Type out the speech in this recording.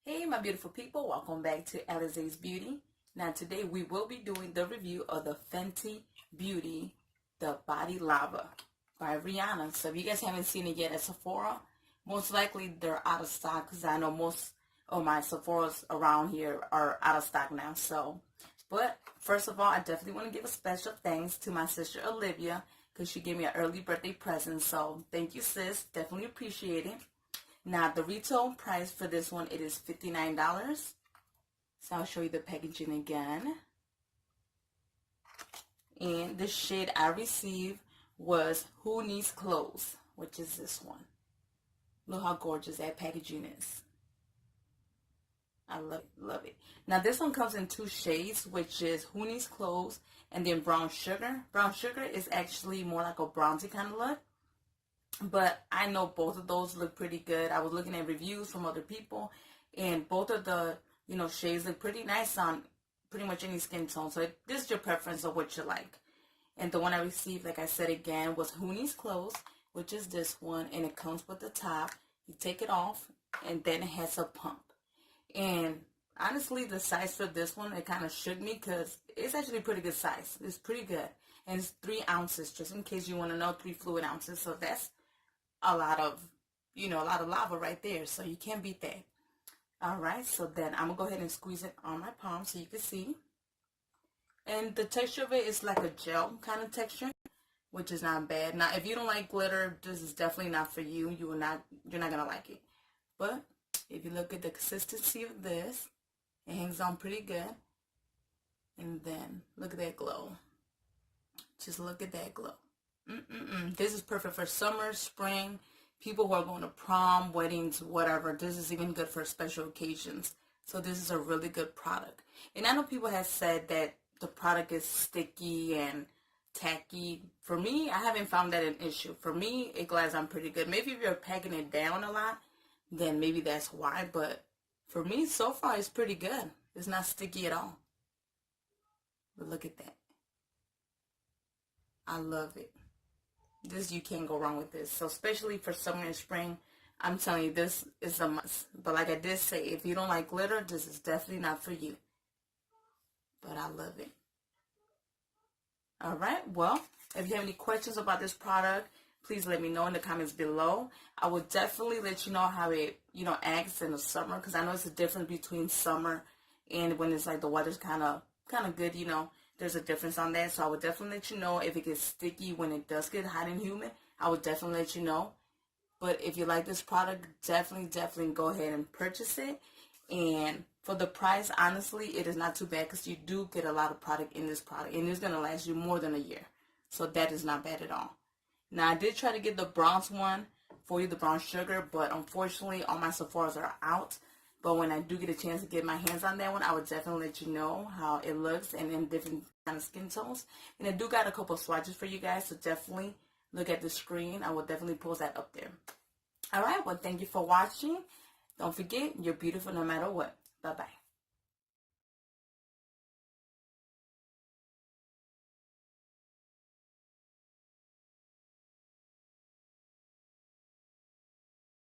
Hey my beautiful people, welcome back to Alazaes Beauty. Now today we will be doing the review of the Fenty Beauty The Body Lava by Rihanna. So if you guys haven't seen it yet at Sephora, most likely they're out of stock because I know most of my Sephoras around here are out of stock now. But first of all, I definitely want to give a special thanks to my sister Olivia because she gave me an early birthday present. So thank you, sis. Definitely appreciate it. Now, the retail price for this one, it is $59. So I'll show you the packaging again. And the shade I received was Who Needs Clothes, which is this one. Look how gorgeous that packaging is. I love it. Now, this one comes in two shades, which is Who Needs Clothes and then Brown Sugar. Brown Sugar is actually more like a bronzy kind of look. But I know both of those look pretty good. I was looking at reviews from other people, and both of the, shades look pretty nice on pretty much any skin tone. So this is your preference of what you like. And the one I received, like I said again, was Who Needs Clothes, which is this one, and it comes with the top. You take it off, and then it has a pump. And honestly, the size for this one, it kind of shook me because it's actually a pretty good size. It's pretty good. And it's 3 ounces, just in case you want to know, 3 fluid ounces. So that's a lot of lava right there, so you can't beat that. All right, so then I'm gonna go ahead and squeeze it on my palm so you can see. And the texture of it is like a gel kind of texture, which is not bad. Now, if you don't like glitter, this is definitely not for you. You're not gonna like it. But if you look at the consistency of this, it hangs on pretty good. And then look at that glow. Just look at that glow. This is perfect for summer, spring, people who are going to prom, weddings, whatever. This is even good for special occasions. So this is a really good product. And I know people have said that the product is sticky and tacky. For me, I haven't found that an issue. For me, it glides on pretty good. Maybe if you're packing it down a lot, then maybe that's why. But for me, so far, it's pretty good. It's not sticky at all. But look at that. I love it. You can't go wrong with this. So especially for summer and spring, I'm telling you, this is a must. But like I did say, if you don't like glitter, this is definitely not for you. But I love it. All right. Well, if you have any questions about this product, please let me know in the comments below. I will definitely let you know how it, acts in the summer, because I know it's a difference between summer and when it's like the weather's kind of good, There's a difference on that, so I would definitely let you know if it gets sticky when it does get hot and humid. I would definitely let you know. But if you like this product, definitely go ahead and purchase it. And for the price, honestly, it is not too bad because you do get a lot of product in this product, and it's going to last you more than a year. So that is not bad at all. Now, I did try to get the bronze one for you, the brown sugar, but unfortunately, all my Sephoras are out. But when I do get a chance to get my hands on that one, I would definitely let you know how it looks and in different kind of skin tones. And I do got a couple of swatches for you guys, so definitely look at the screen. I will definitely post that up there. All right, well, thank you for watching. Don't forget, you're beautiful no matter what. Bye-bye.